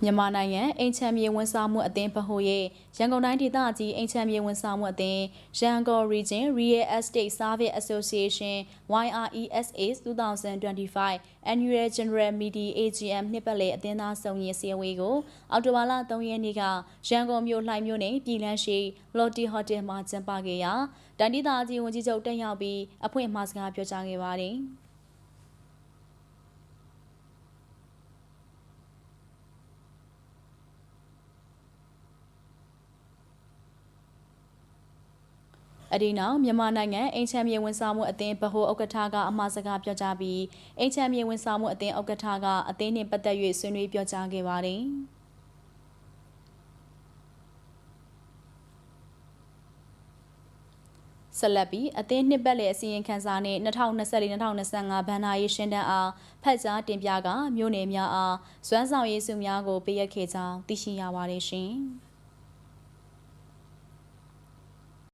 မြန်မာနိုင်ငံအိမ်ချမ်းမြေဝန်ဆောင်မှုအသင်းဗဟိုရဲ့ရန်ကုန်တိုင်းဒေသကြီးအိမ်ချမ်းမြေဝန်ဆောင်မှုအသင်း Yangon Region Real Estate Service Association YRESA 2025 Annual General Meeting AGM နှစ်ပတ်လည်အသင်းသားစုံရင်စည်းဝေးကိုအောက်တိုဘာလ3ရက်နေ့ကရန်ကုန်မြို့လှိုင်မြို့နယ်ပြည်လန်းရှိ Lotte Hotel မှာကျင်းပခဲ့ရာတိုင်းဒေသကြီးဝန်ကြီးချုပ်တက်ရောက်ပြီးအဖွင့်အမှာစကားပြောကြားခဲ့ပါတယ်။အဒီနောက်မြန်မာနိုင်ငံအိမ်ချမ်းမြေဝန်ဆောင်မှုအသင်းဗဟိုဥက္ကဋ္ဌကအမှာစကားပြောကြားပြီးအိမ်ချမ်းမြေဝန်ဆောင်မှုအသင်းဥက္ကဋ္ဌကအသင်းနှင့်ပတ်သက်၍ဆွေးနွေးပြောကြားခဲ့ပါတယ်။ဆက်လက်ပြီးအသင်းနှစ်ပတ်လည်အစည်းအဝေးခန်းစာနှင့်2024-2025ဘဏ္ဍာရေးရှင်းတန်းအားဖတ်ကြားတင်ပြကမြို့နယ်များအားစွမ်းဆောင်ရည်စုများကိုပေးအပ်ခဲ့ကြောင်းသိရှိရပါတယ်ရှင်။